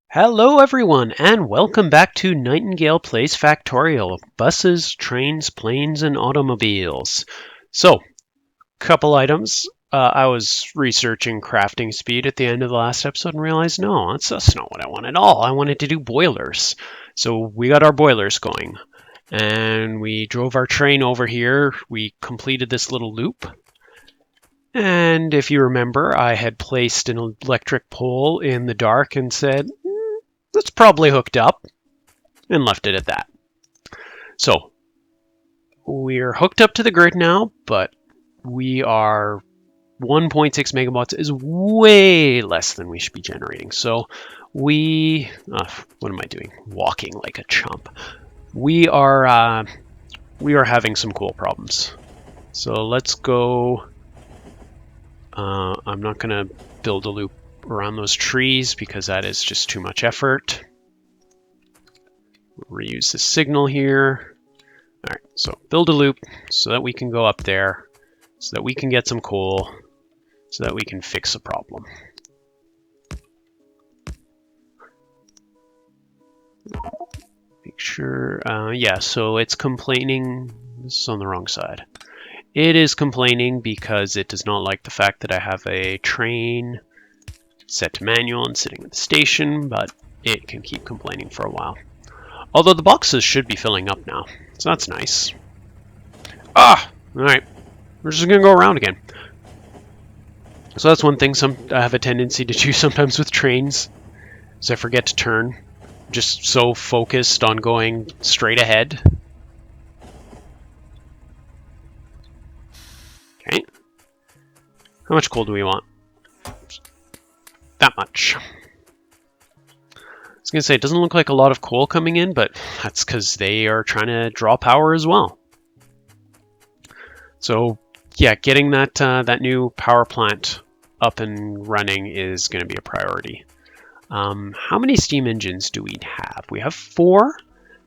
Hello everyone, and welcome back to Nightingale Plays Factorio. Buses, trains, planes, and automobiles. So, couple items. I was researching crafting speed at the end of the last episode and realized, no, that's not what I want at all. I wanted to do boilers. So we got our boilers going. And we drove our train over here. We completed this little loop. And if you remember, I had placed an electric pole in the dark and said, that's probably hooked up, and left it at that. So we're hooked up to the grid now, but we are 1.6 megawatts is way less than we should be generating. So what am I doing? Walking like a chump. We are having some cool problems. So let's go. I'm not gonna build a loop around those trees because that is just too much effort. Reuse the signal here. All right, so build a loop so that we can go up there, so that we can get some coal, so that we can fix a problem. Make sure, yeah, so it's complaining. This is on the wrong side. It is complaining because it does not like the fact that I have a train set to manual and sitting at the station, but it can keep complaining for a while. Although the boxes should be filling up now, so that's nice. Alright. We're just gonna go around again. So that's one thing I have a tendency to do sometimes with trains, is I forget to turn. Just so focused on going straight ahead. Okay. How much coal do we want? That much. I was going to say, it doesn't look like a lot of coal coming in, but that's because they are trying to draw power as well. So, yeah, getting that new power plant up and running is going to be a priority. How many steam engines do we have? We have 4.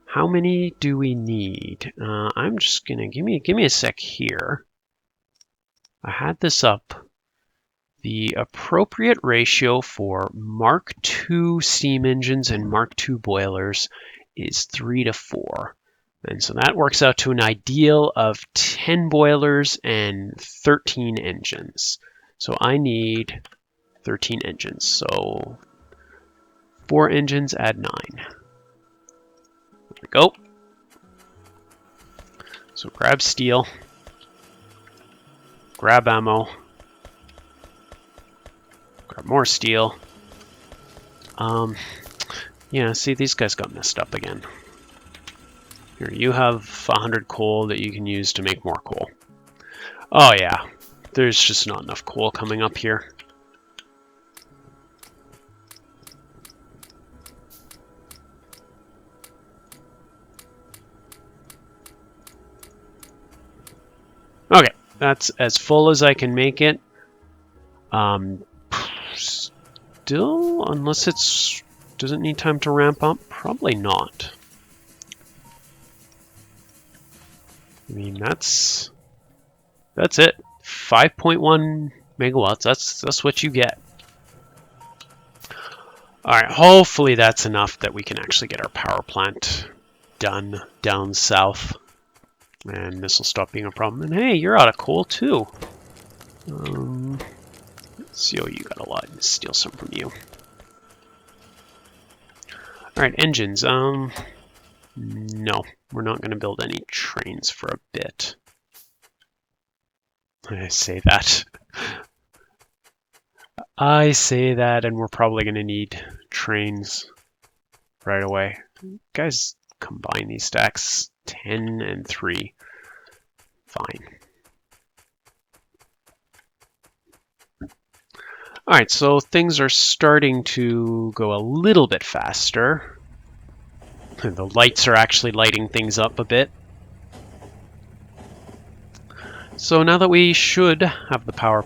How many do we need? I'm just going to give me a sec here. I had this up. The appropriate ratio for Mark II steam engines and Mark II boilers is 3 to 4. And so that works out to an ideal of 10 boilers and 13 engines. So I need 13 engines. So 4 engines, add 9. There we go. So grab steel, grab ammo, grab more steel. Yeah, see, these guys got messed up again. Here, you have 100 coal that you can use to make more coal. Oh yeah, there's just not enough coal coming up here. Okay, that's as full as I can make it. Still, unless does it need time to ramp up? Probably not. I mean, that's it. 5.1 megawatts. That's what you get. All right, hopefully that's enough that we can actually get our power plant done down south. And this will stop being a problem. And hey, you're out of coal too. Let's see, you got a lot. Let's steal some from you. Alright, engines. No, we're not going to build any trains for a bit. I say that. I say that, and we're probably going to need trains right away. Guys, combine these stacks. 10 and 3. Fine. Alright, so things are starting to go a little bit faster. The lights are actually lighting things up a bit. So now that we should have the power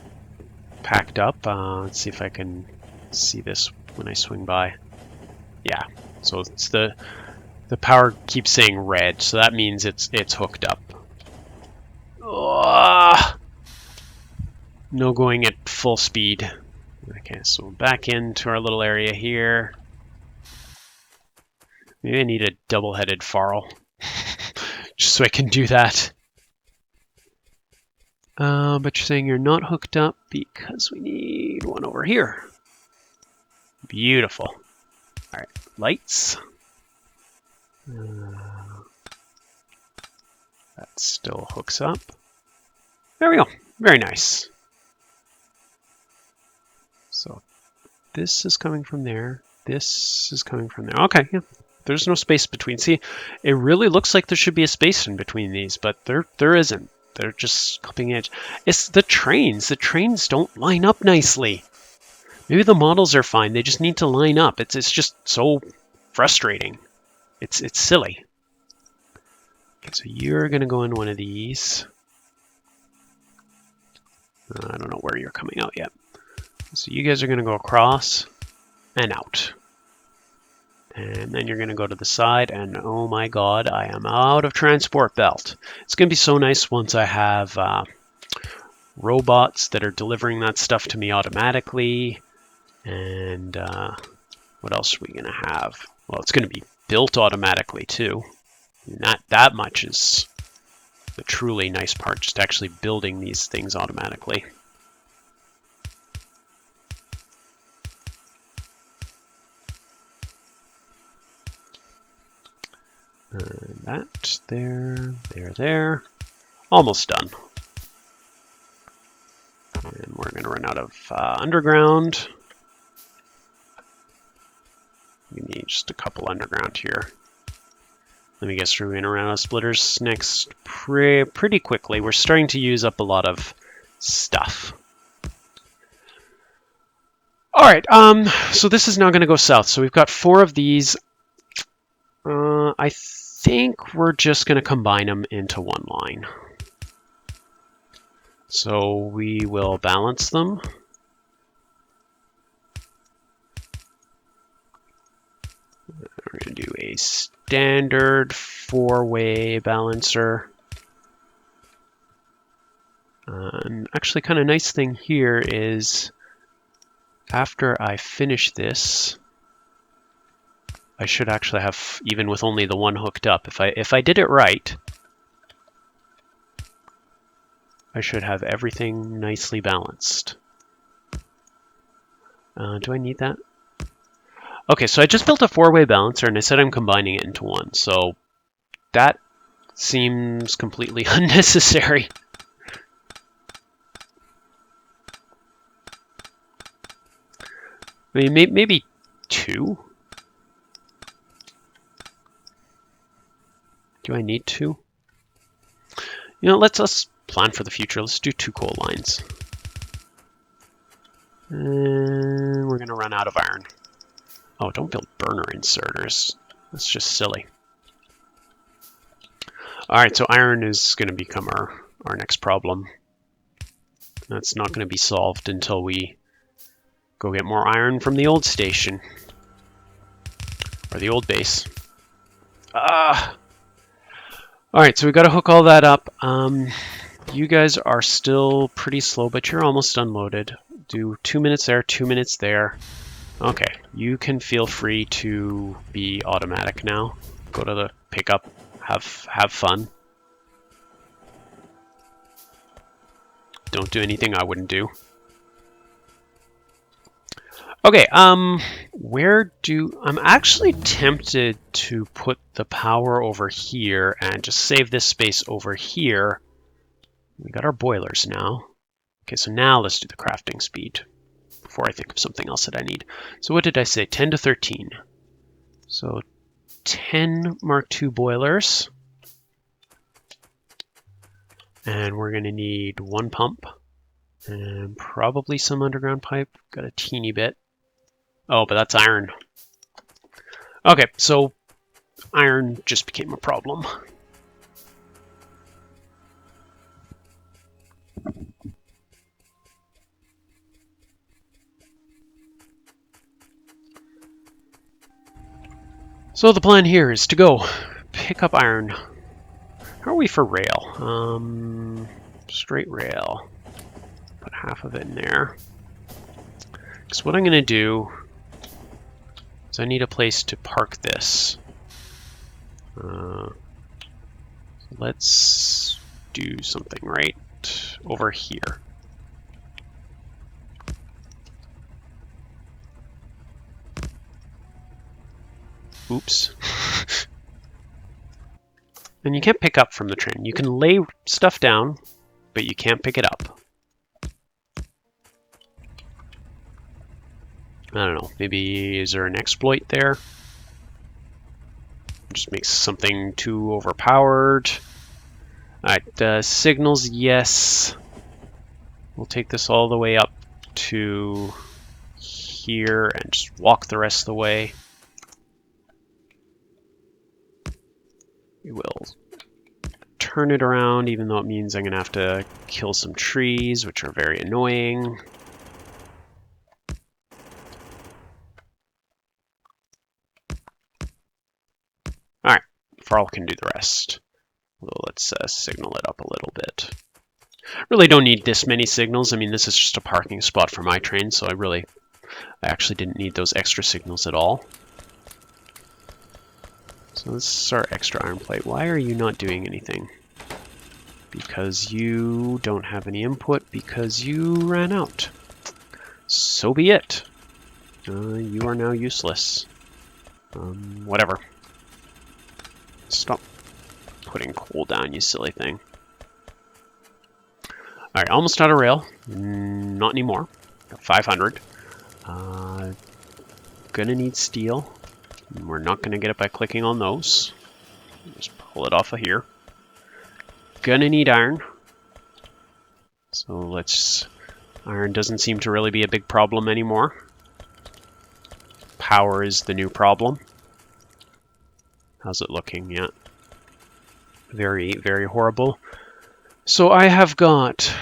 packed up, let's see if I can see this when I swing by. Yeah, so it's the power keeps saying red, so that means it's hooked up. No going at full speed. Okay, so back into our little area here. Maybe I need a double-headed farl. Just so I can do that. But you're saying you're not hooked up because we need one over here. Beautiful. All right, lights. That still hooks up. There we go. Very nice. So this is coming from there. This is coming from there. Okay, yeah. There's no space between. See, it really looks like there should be a space in between these, but there isn't. They're just cutting edge. It's the trains. The trains don't line up nicely. Maybe the models are fine. They just need to line up. It's just so frustrating. It's silly. Okay, so you're going to go in one of these. I don't know where you're coming out yet. So you guys are going to go across and out. And then you're going to go to the side, and oh my god, I am out of transport belt. It's going to be so nice once I have robots that are delivering that stuff to me automatically. And what else are we going to have? Well, it's going to be built automatically too. Not that much is the truly nice part, just actually building these things automatically. That, there. Almost done. And we're going to run out of underground. We need just a couple underground here. Let me guess, we're going to run out of splitters next pretty quickly. We're starting to use up a lot of stuff. All right, so this is now going to go south. So we've got 4 of these. I think we're just going to combine them into one line. So we will balance them. We're going to do a standard 4-way balancer. Actually, kind of nice thing here is after I finish this, I should actually have, even with only the one hooked up, if I did it right, I should have everything nicely balanced. Do I need that? Okay, so I just built a 4-way balancer and I said I'm combining it into one. So that seems completely unnecessary. I mean, maybe 2? Do I need 2? You know, let's plan for the future. Let's do 2 coal lines. And we're going to run out of iron. Oh, don't build burner inserters. That's just silly. All right, so iron is going to become our next problem. That's not going to be solved until we go get more iron from the old station. Or the old base. All right, so we got to hook all that up. You guys are still pretty slow, but you're almost unloaded. Do 2 minutes there, 2 minutes there. Okay, you can feel free to be automatic now. Go to the pickup, have fun. Don't do anything I wouldn't do. Okay, I'm actually tempted to put the power over here and just save this space over here. We got our boilers now. Okay, so now let's do the crafting speed before I think of something else that I need. So what did I say? 10 to 13. So 10 Mark II boilers. And we're going to need 1 pump and probably some underground pipe. Got a teeny bit. Oh, but that's iron. Okay, so iron just became a problem. So the plan here is to go pick up iron. How are we for rail? Straight rail. Put half of it in there. Because what I'm going to do is I need a place to park this. Let's do something right over here. Oops. And you can't pick up from the train. You can lay stuff down, but you can't pick it up. I don't know. Maybe is there an exploit there? Just makes something too overpowered. Alright, signals, yes. We'll take this all the way up to here and just walk the rest of the way. We will turn it around, even though it means I'm going to have to kill some trees, which are very annoying. Alright, Farl can do the rest. Although let's signal it up a little bit. Really don't need this many signals. I mean, this is just a parking spot for my train, so I actually didn't need those extra signals at all. So this is our extra iron plate. Why are you not doing anything? Because you don't have any input, because you ran out. So be it. You are now useless. Whatever. Stop putting coal down, you silly thing. Alright, almost out of rail. Not anymore. Got 500. Gonna need steel. We're not gonna get it by clicking on those. Just pull it off of here. Gonna need iron. So let's... Iron doesn't seem to really be a big problem anymore. Power is the new problem. How's it looking? Yeah. Very, very horrible. So I have got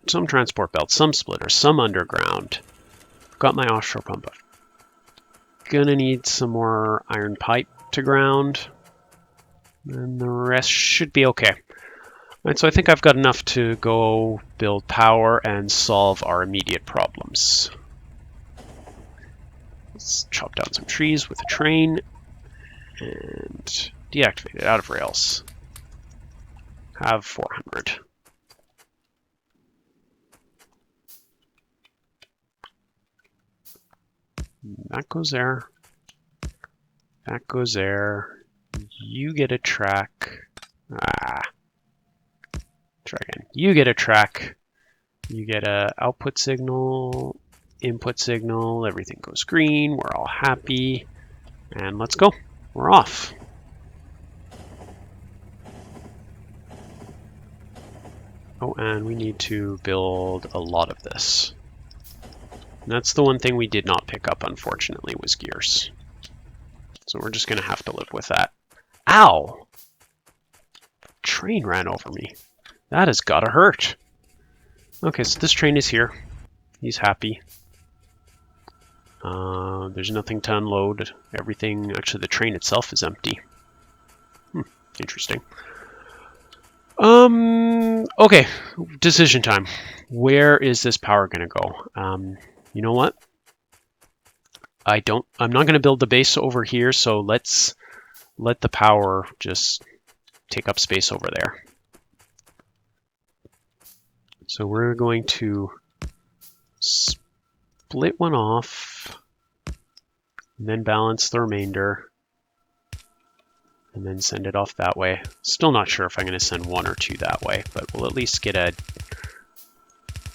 some transport belts, some splitters, some underground. Got my offshore pump. Gonna need some more iron pipe to ground. And the rest should be okay. Alright, so I think I've got enough to go build power and solve our immediate problems. Let's chop down some trees with a train and deactivate it out of rails. Have 400. That goes there. That goes there. You get a track. Try again. You get a track. You get a output signal, input signal. Everything goes green. We're all happy. And let's go. We're off. Oh, and we need to build a lot of this. And that's the one thing we did not pick up, unfortunately, was gears. So we're just going to have to live with that. Ow! Train ran over me. That has got to hurt. Okay, so this train is here. He's happy. There's nothing to unload. Everything, actually the train itself is empty. Interesting. Okay, decision time. Where is this power going to go? You know what? I'm not going to build the base over here, so let's let the power just take up space over there. So we're going to split one off, and then balance the remainder, and then send it off that way. Still not sure if I'm going to send 1 or 2 that way, but we'll at least get a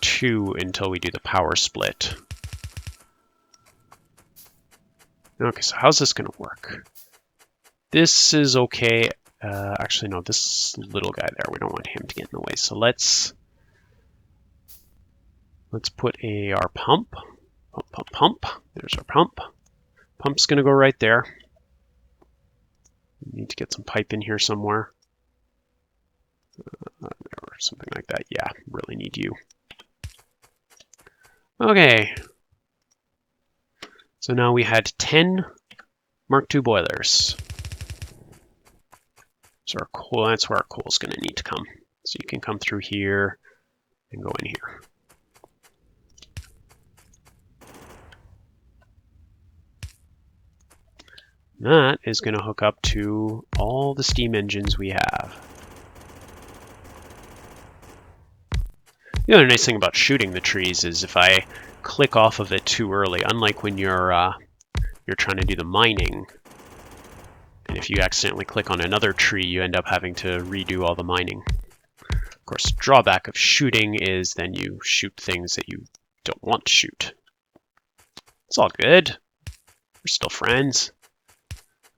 2 until we do the power split. Okay, so how's this going to work? This is okay. Actually, no, this little guy there, we don't want him to get in the way. So let's put our pump. Pump. There's our pump. Pump's going to go right there. We need to get some pipe in here somewhere. Or something like that. Yeah, really need you. Okay. So now we had 10 Mark II boilers. So our coal, that's where our coal is going to need to come. So you can come through here and go in here. That is going to hook up to all the steam engines we have. The other nice thing about shooting the trees is if I click off of it too early, unlike when you're trying to do the mining, and if you accidentally click on another tree, you end up having to redo all the mining. Of course, the drawback of shooting is then you shoot things that you don't want to shoot. It's all good. We're still friends.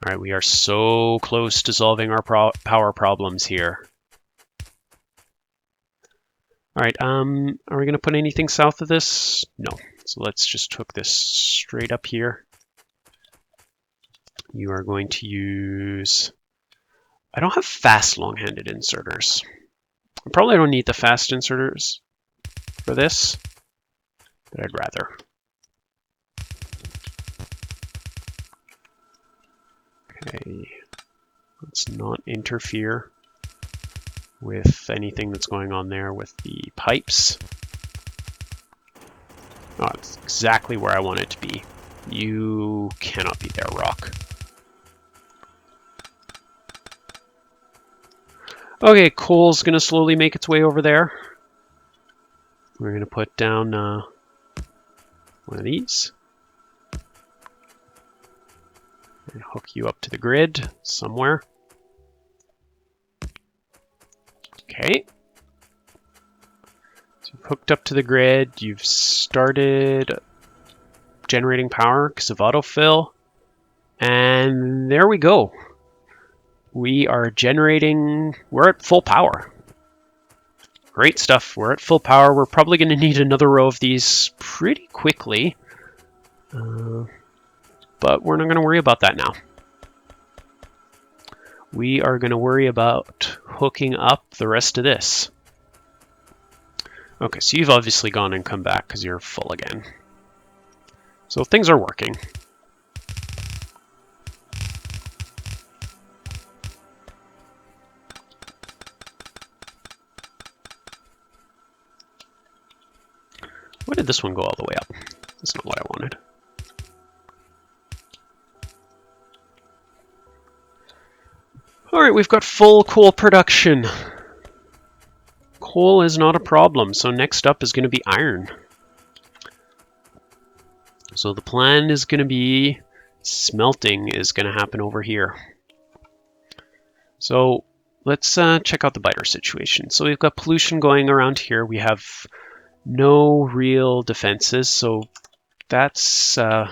All right, we are so close to solving our power problems here. All right, are we going to put anything south of this? No. So let's just hook this straight up here. You are going to use... I don't have fast long-handed inserters. I probably don't need the fast inserters for this, but I'd rather. Okay, let's not interfere with anything that's going on there with the pipes. Oh, it's exactly where I want it to be. You cannot be there, rock. Okay, coal's going to slowly make its way over there. We're going to put down one of these. And hook you up to the grid somewhere. Okay. So you've hooked up to the grid. You've started generating power because of autofill. And there we go. We are generating, we're at full power. Great stuff, we're at full power. We're probably going to need another row of these pretty quickly. But we're not going to worry about that now. We are going to worry about hooking up the rest of this. Okay, so you've obviously gone and come back because you're full again. So things are working. Why did this one go all the way up? That's not what I wanted. Alright, we've got full coal production. Coal is not a problem, so next up is going to be iron. So the plan is going to be smelting is going to happen over here. So let's check out the biter situation. So we've got pollution going around here. We have no real defenses, so that's something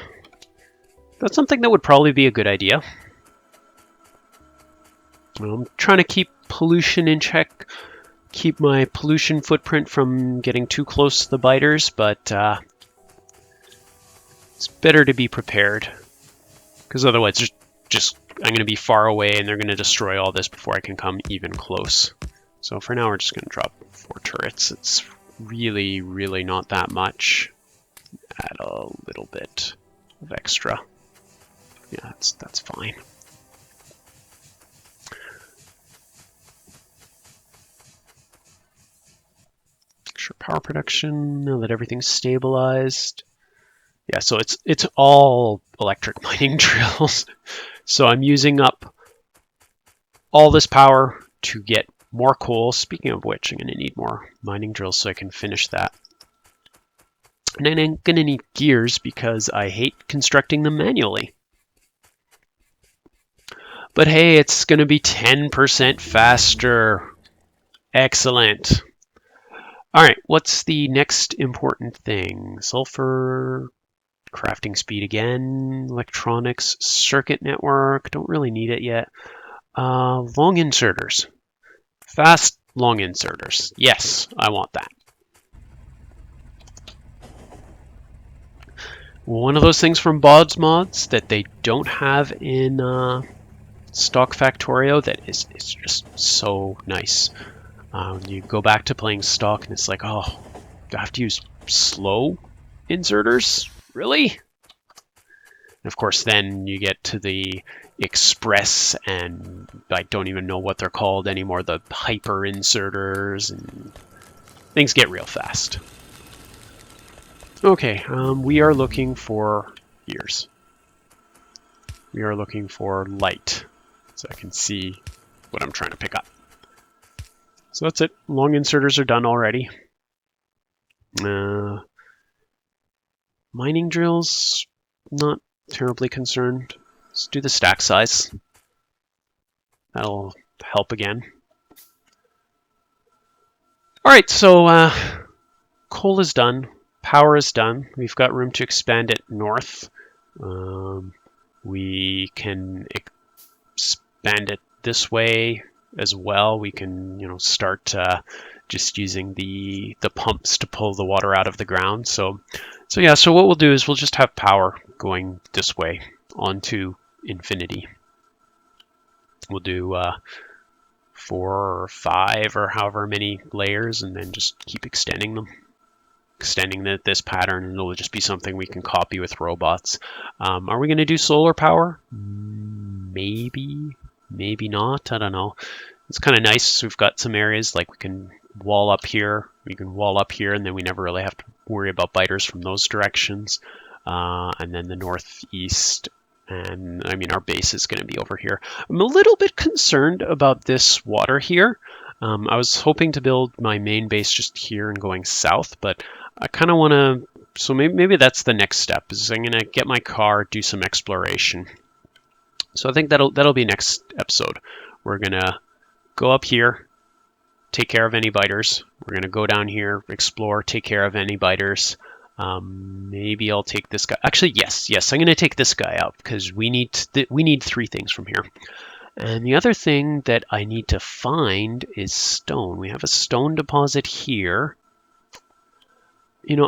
that would probably be a good idea. I'm trying to keep pollution in check, keep my pollution footprint from getting too close to the biters, but it's better to be prepared, because otherwise I'm going to be far away and they're going to destroy all this before I can come even close. So for now we're just going to drop 4 turrets. It's really, really not that much. Add a little bit of extra. Yeah, that's fine. Sure, power production, now that everything's stabilized. Yeah, so it's all electric mining drills. So I'm using up all this power to get more coal. Speaking of which, I'm going to need more mining drills so I can finish that. And then I'm going to need gears because I hate constructing them manually. But hey, it's going to be 10% faster. Excellent. All right, what's the next important thing? Sulfur, crafting speed again, electronics, circuit network. Don't really need it yet. Long inserters. Fast long inserters. Yes, I want that. One of those things from Bod's Mods that they don't have in stock Factorio that is just so nice. You go back to playing stock and it's like, oh, I have to use slow inserters? Really? And of course, then you get to the express, and I don't even know what they're called anymore, the hyper inserters, and things get real fast. Okay, we are looking for gears. we are looking for light, so I can see what I'm trying to pick up. So that's it. Long inserters are done already. Mining drills, not terribly concerned. Let's do the stack size. That'll help again. All right, so coal is done. Power is done. We've got room to expand it north. We can expand it this way as well. We can, start just using the pumps to pull the water out of the ground. So what we'll do is we'll just have power going this way onto infinity. We'll do 4 or 5 or however many layers, and then just keep extending them. Extending this pattern, and it'll just be something we can copy with robots. Are we going to do solar power? Maybe, maybe not. I don't know. It's kind of nice. We've got some areas like we can wall up here. We can wall up here, and then we never really have to worry about biters from those directions. And then the northeast, and I mean our base is going to be over here. I'm a little bit concerned about this water here. I was hoping to build my main base just here and going south, but I kind of want to, so maybe that's the next step, is I'm going to get my car, do some exploration. So I think that'll be next episode. We're going to go up here, take care of any biters. We're going to go down here, explore, take care of any biters. Maybe I'll take this guy. Actually, yes, I'm going to take this guy out because we need 3 things from here. And the other thing that I need to find is stone. We have a stone deposit here.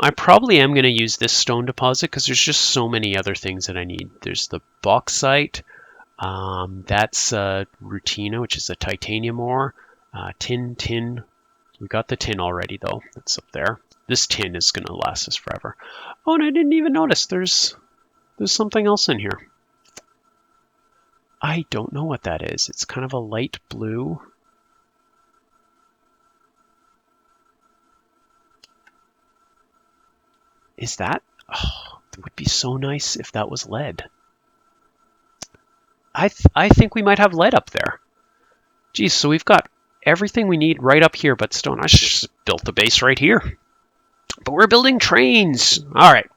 I probably am going to use this stone deposit because there's just so many other things that I need. There's the bauxite. That's rutina, which is a titanium ore. Tin. We got the tin already, though. That's up there. This tin is going to last us forever. Oh, and I didn't even notice there's something else in here. I don't know what that is. It's kind of a light blue. Is that? Oh, it would be so nice if that was lead. I think we might have lead up there. Geez, so we've got everything we need right up here but stone. I just built the base right here. But we're building trains. All right.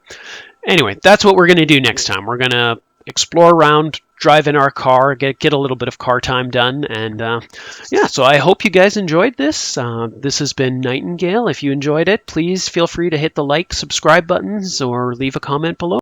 Anyway, that's what we're going to do next time. We're going to explore around, drive in our car, get a little bit of car time done. And yeah, so I hope you guys enjoyed this. This has been Nightingale. If you enjoyed it, please feel free to hit the like, subscribe buttons, or leave a comment below.